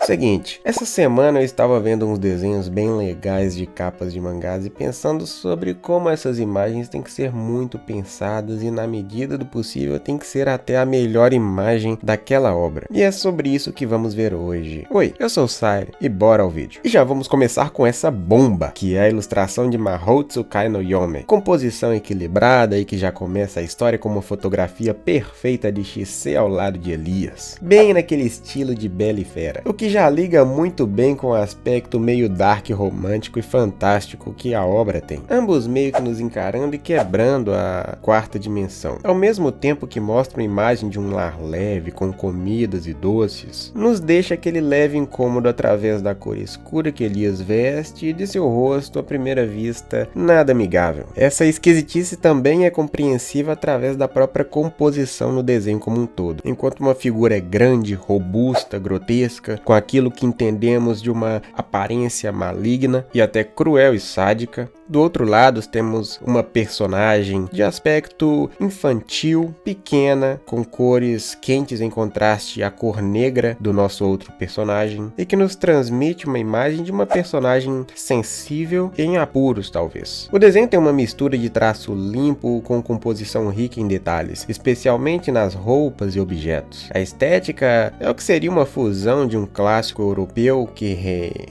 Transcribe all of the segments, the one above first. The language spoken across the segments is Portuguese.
Seguinte, essa semana eu estava vendo uns desenhos bem legais de capas de mangás e pensando sobre como essas imagens têm que ser muito pensadas e na medida do possível tem que ser até a melhor imagem daquela obra. E é sobre isso que vamos ver hoje. Oi, eu sou o Saire e bora ao vídeo. E já vamos começar com essa bomba, que é a ilustração de Mahou Tsukai no Yome. Composição equilibrada e que já começa a história com uma fotografia perfeita de Shisei ao lado de Elias. Bem naquele estilo de Bela e Fera. O que já liga muito bem com o aspecto meio dark, romântico e fantástico que a obra tem. Ambos meio que nos encarando e quebrando a quarta dimensão. Ao mesmo tempo que mostra uma imagem de um lar leve, com comidas e doces, nos deixa aquele leve incômodo através da cor escura que Elias veste e de seu rosto à primeira vista nada amigável. Essa esquisitice também é compreensiva através da própria composição no desenho como um todo. Enquanto uma figura é grande, robusta, grotesca, com aquilo que entendemos de uma aparência maligna e até cruel e sádica, do outro lado temos uma personagem de aspecto infantil, pequena, com cores quentes em contraste à cor negra do nosso outro personagem, e que nos transmite uma imagem de uma personagem sensível e em apuros, talvez. O desenho tem uma mistura de traço limpo com composição rica em detalhes, especialmente nas roupas e objetos. A estética é o que seria uma fusão de um clássico europeu que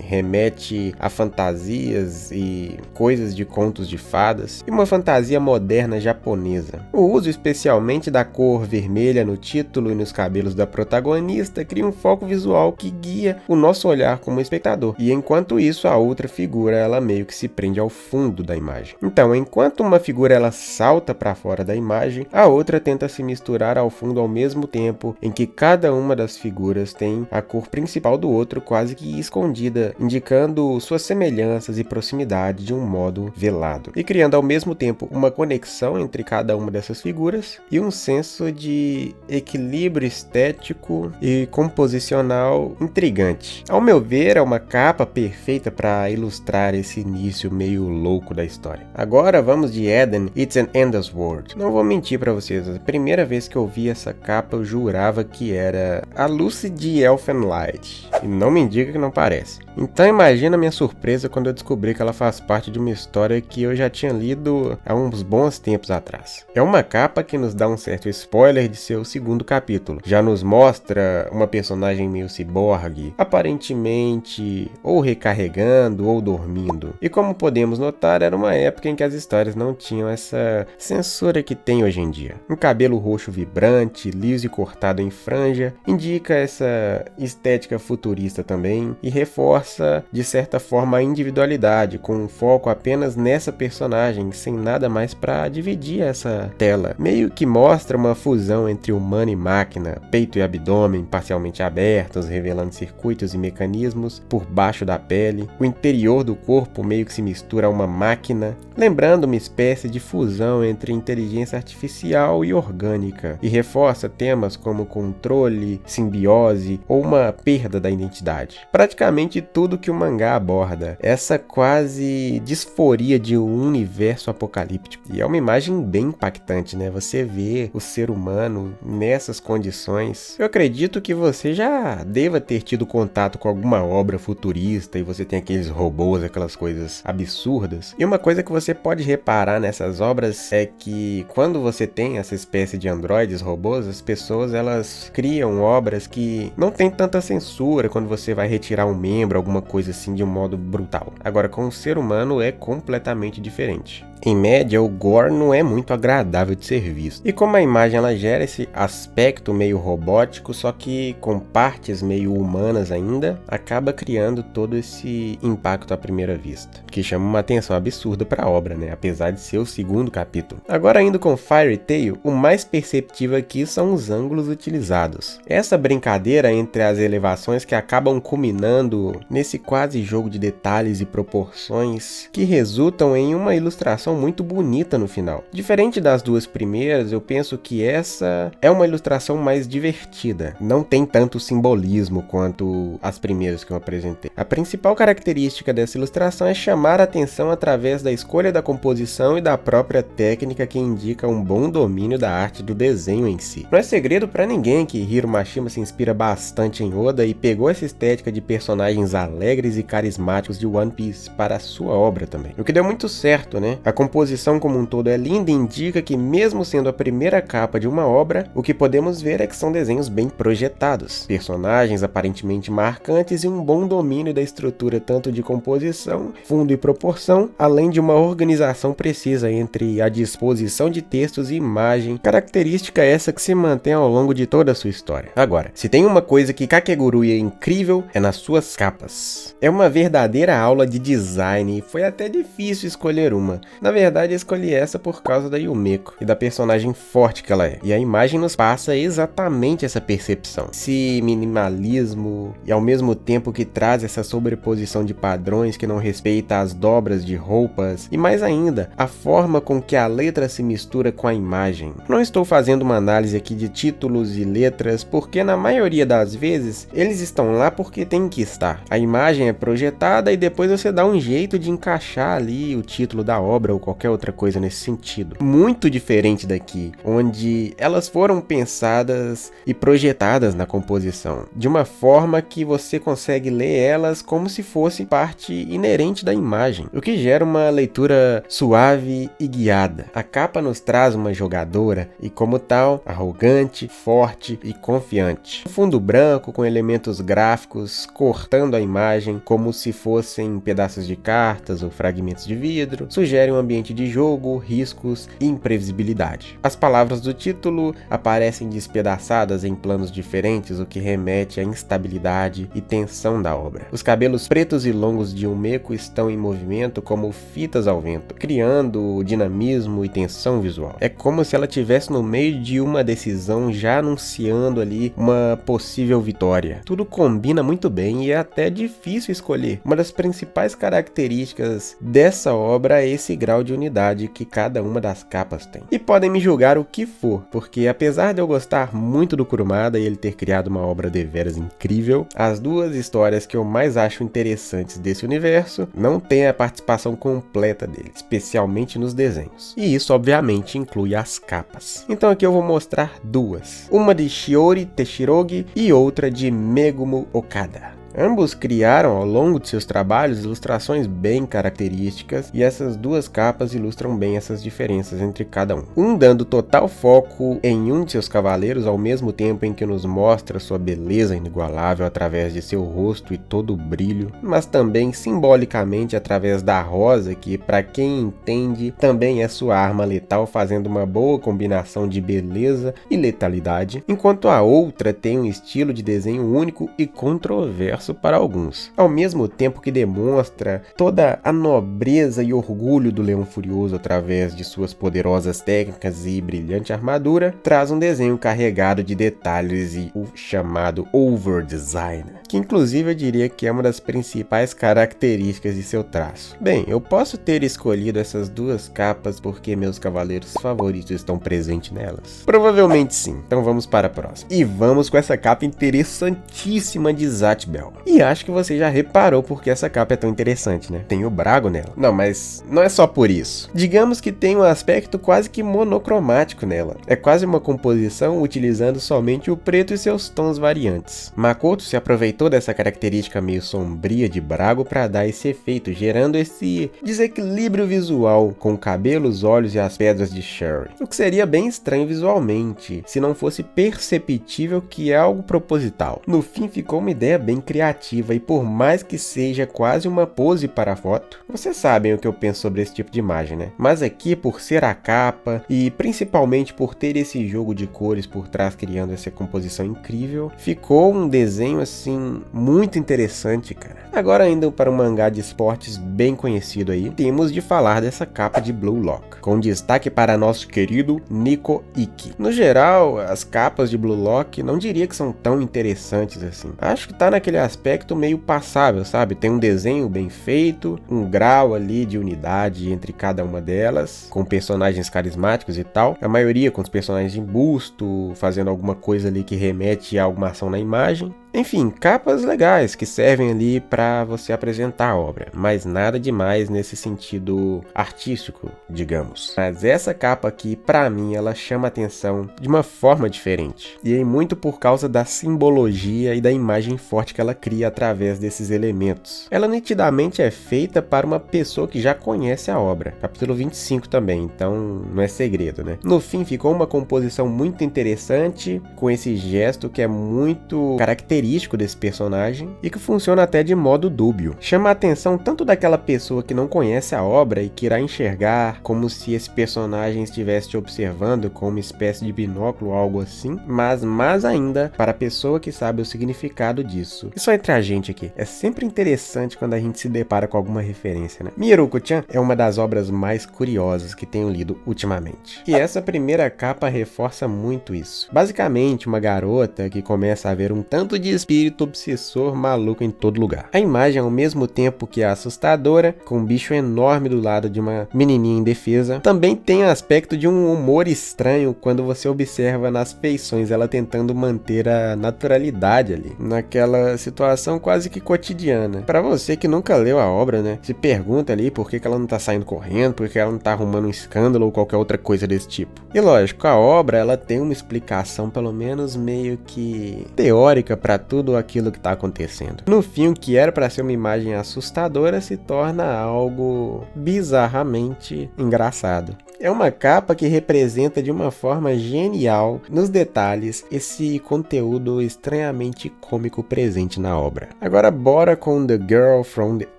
remete a fantasias e coisas de contos de fadas e uma fantasia moderna japonesa. O uso especialmente da cor vermelha no título e nos cabelos da protagonista cria um foco visual que guia o nosso olhar como espectador, e enquanto isso a outra figura ela meio que se prende ao fundo da imagem. Então, enquanto uma figura ela salta para fora da imagem, a outra tenta se misturar ao fundo ao mesmo tempo em que cada uma das figuras tem a cor principal do outro quase que escondida, indicando suas semelhanças e proximidade de um modo velado, e criando ao mesmo tempo uma conexão entre cada uma dessas figuras e um senso de equilíbrio estético e composicional intrigante. Ao meu ver, é uma capa perfeita para ilustrar esse início meio louco da história. Agora vamos de Eden, It's an Endless World. Não vou mentir para vocês, a primeira vez que eu vi essa capa eu jurava que era a Lucy de Elfen Light, e não me diga que não parece. Então imagina a minha surpresa quando eu descobri que ela faz parte de uma história que eu já tinha lido há uns bons tempos atrás. É uma capa que nos dá um certo spoiler de seu segundo capítulo. Já nos mostra uma personagem meio ciborgue, aparentemente ou recarregando ou dormindo. E como podemos notar, era uma época em que as histórias não tinham essa censura que tem hoje em dia. Um cabelo roxo vibrante, liso e cortado em franja, indica essa estética futurista também e reforça de certa forma a individualidade, com um foco apenas nessa personagem, sem nada mais para dividir essa tela. Meio que mostra uma fusão entre humano e máquina, peito e abdômen parcialmente abertos, revelando circuitos e mecanismos por baixo da pele. O interior do corpo meio que se mistura a uma máquina, lembrando uma espécie de fusão entre inteligência artificial e orgânica, e reforça temas como controle, simbiose ou uma perda da identidade. Praticamente tudo que o mangá aborda, essa quase disforia de um universo apocalíptico. E é uma imagem bem impactante, né? Você vê o ser humano nessas condições. Eu acredito que você já deva ter tido contato com alguma obra futurista e você tem aqueles robôs, aquelas coisas absurdas. E uma coisa que você pode reparar nessas obras é que quando você tem essa espécie de androides, robôs, as pessoas elas criam obras que não tem tanta censura quando você vai retirar um membro, alguma coisa assim de um modo brutal. Agora, com o ser humano é completamente diferente. Em média, o gore não é muito agradável de ser visto. E como a imagem ela gera esse aspecto meio robótico, só que com partes meio humanas ainda, acaba criando todo esse impacto à primeira vista, que chama uma atenção absurda para a obra, né? Apesar de ser o segundo capítulo. Agora, indo com Fairy Tail, o mais perceptível aqui são os ângulos utilizados. Essa brincadeira entre as elevações que acabam culminando nesse quase jogo de detalhes e proporções que resultam em uma ilustração ilustração muito bonita no final. Diferente das duas primeiras, eu penso que essa é uma ilustração mais divertida. Não tem tanto simbolismo quanto as primeiras que eu apresentei. A principal característica dessa ilustração é chamar a atenção através da escolha da composição e da própria técnica, que indica um bom domínio da arte do desenho em si. Não é segredo para ninguém que Hiro Mashima se inspira bastante em Oda e pegou essa estética de personagens alegres e carismáticos de One Piece para a sua obra também. O que deu muito certo, né? A composição como um todo é linda e indica que, mesmo sendo a primeira capa de uma obra, o que podemos ver é que são desenhos bem projetados, personagens aparentemente marcantes e um bom domínio da estrutura tanto de composição, fundo e proporção, além de uma organização precisa entre a disposição de textos e imagem, característica essa que se mantém ao longo de toda a sua história. Agora, se tem uma coisa que Kakegurui é incrível, é nas suas capas. É uma verdadeira aula de design e foi até difícil escolher uma. Na verdade, escolhi essa por causa da Yumeko e da personagem forte que ela é. E a imagem nos passa exatamente essa percepção. Esse minimalismo e ao mesmo tempo que traz essa sobreposição de padrões que não respeita as dobras de roupas e mais ainda, a forma com que a letra se mistura com a imagem. Não estou fazendo uma análise aqui de títulos e letras porque na maioria das vezes eles estão lá porque tem que estar. A imagem é projetada e depois você dá um jeito de encaixar ali o título da obra ou qualquer outra coisa nesse sentido. Muito diferente daqui, onde elas foram pensadas e projetadas na composição, de uma forma que você consegue ler elas como se fosse parte inerente da imagem, o que gera uma leitura suave e guiada. A capa nos traz uma jogadora e, como tal, arrogante, forte e confiante. Um fundo branco com elementos gráficos cortando a imagem como se fossem pedaços de cartas ou fragmentos de vidro, sugere um ambiente de jogo, riscos e imprevisibilidade. As palavras do título aparecem despedaçadas em planos diferentes, o que remete à instabilidade e tensão da obra. Os cabelos pretos e longos de Yumeko estão em movimento como fitas ao vento, criando dinamismo e tensão visual. É como se ela estivesse no meio de uma decisão, já anunciando ali uma possível vitória. Tudo combina muito bem e é até difícil escolher. Uma das principais características dessa obra é esse grau de unidade que cada uma das capas tem. E podem me julgar o que for, porque apesar de eu gostar muito do Kurumada e ele ter criado uma obra deveras incrível, as duas histórias que eu mais acho interessantes desse universo não têm a participação completa dele, especialmente nos desenhos. E isso obviamente inclui as capas. Então aqui eu vou mostrar duas. Uma de Shiori Teshirogi e outra de Megumu Okada. Ambos criaram ao longo de seus trabalhos ilustrações bem características e essas duas capas ilustram bem essas diferenças entre cada um dando total foco em um de seus cavaleiros ao mesmo tempo em que nos mostra sua beleza inigualável através de seu rosto e todo o brilho, mas também simbolicamente através da rosa, que para quem entende também é sua arma letal, fazendo uma boa combinação de beleza e letalidade, enquanto a outra tem um estilo de desenho único e controverso para alguns, ao mesmo tempo que demonstra toda a nobreza e orgulho do Leão Furioso através de suas poderosas técnicas e brilhante armadura, traz um desenho carregado de detalhes e o chamado over design, que inclusive eu diria que é uma das principais características de seu traço. Bem, eu posso ter escolhido essas duas capas porque meus cavaleiros favoritos estão presentes nelas? Provavelmente sim, então vamos para a próxima. E vamos com essa capa interessantíssima de Zatch Bell. E acho que você já reparou porque essa capa é tão interessante, né? Tem o Brago nela. Não, mas não é só por isso. Digamos que tem um aspecto quase que monocromático nela. É quase uma composição utilizando somente o preto e seus tons variantes. Makoto se aproveitou dessa característica meio sombria de Brago para dar esse efeito, gerando esse desequilíbrio visual com o cabelo, os olhos e as pedras de Sherry. O que seria bem estranho visualmente, se não fosse perceptível que é algo proposital. No fim ficou uma ideia bem criativa e por mais que seja quase uma pose para a foto, vocês sabem o que eu penso sobre esse tipo de imagem, né? Mas aqui, por ser a capa e principalmente por ter esse jogo de cores por trás criando essa composição incrível, ficou um desenho assim muito interessante, cara. Agora indo para um mangá de esportes bem conhecido aí, temos de falar dessa capa de Blue Lock, com destaque para nosso querido Nico Ikki. No geral, as capas de Blue Lock não diria que são tão interessantes assim. Acho que tá naquele aspecto aspecto meio passável, sabe? Tem um desenho bem feito, um grau ali de unidade entre cada uma delas, com personagens carismáticos e tal. A maioria com os personagens em busto, fazendo alguma coisa ali que remete a alguma ação na imagem. Enfim, capas legais que servem ali para você apresentar a obra, mas nada demais nesse sentido artístico, digamos. Mas essa capa aqui, para mim, ela chama atenção de uma forma diferente. E é muito por causa da simbologia e da imagem forte que ela cria através desses elementos. Ela nitidamente é feita para uma pessoa que já conhece a obra. Capítulo 25 também, então não é segredo, né? No fim, ficou uma composição muito interessante, com esse gesto que é muito característico desse personagem e que funciona até de modo dúbio. Chama a atenção tanto daquela pessoa que não conhece a obra e que irá enxergar como se esse personagem estivesse te observando com uma espécie de binóculo ou algo assim, mas mais ainda para a pessoa que sabe o significado disso. E só entre a gente aqui, é sempre interessante quando a gente se depara com alguma referência, né? Miruko-chan é uma das obras mais curiosas que tenho lido ultimamente. E essa primeira capa reforça muito isso. Basicamente, uma garota que começa a ver um tanto de espírito obsessor maluco em todo lugar. A imagem, ao mesmo tempo que é assustadora, com um bicho enorme do lado de uma menininha indefesa, também tem aspecto de um humor estranho quando você observa nas feições ela tentando manter a naturalidade ali, naquela situação quase que cotidiana. Pra você que nunca leu a obra, né, se pergunta ali por que ela não tá saindo correndo, por que ela não tá arrumando um escândalo ou qualquer outra coisa desse tipo. E lógico, a obra ela tem uma explicação pelo menos meio que teórica pra tudo aquilo que está acontecendo. No fim, o que era para ser uma imagem assustadora se torna algo bizarramente engraçado. É uma capa que representa de uma forma genial, nos detalhes, esse conteúdo estranhamente cômico presente na obra. Agora bora com The Girl from the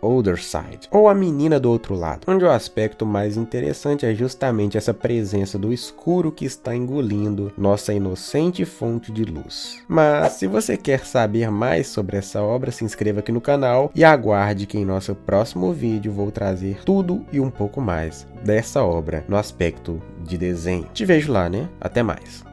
Other Side, ou A Menina do Outro Lado, onde o aspecto mais interessante é justamente essa presença do escuro que está engolindo nossa inocente fonte de luz. Mas se você quer saber mais sobre essa obra, se inscreva aqui no canal e aguarde que em nosso próximo vídeo vou trazer tudo e um pouco mais dessa obra no aspecto de desenho. Te vejo lá, né? Até mais!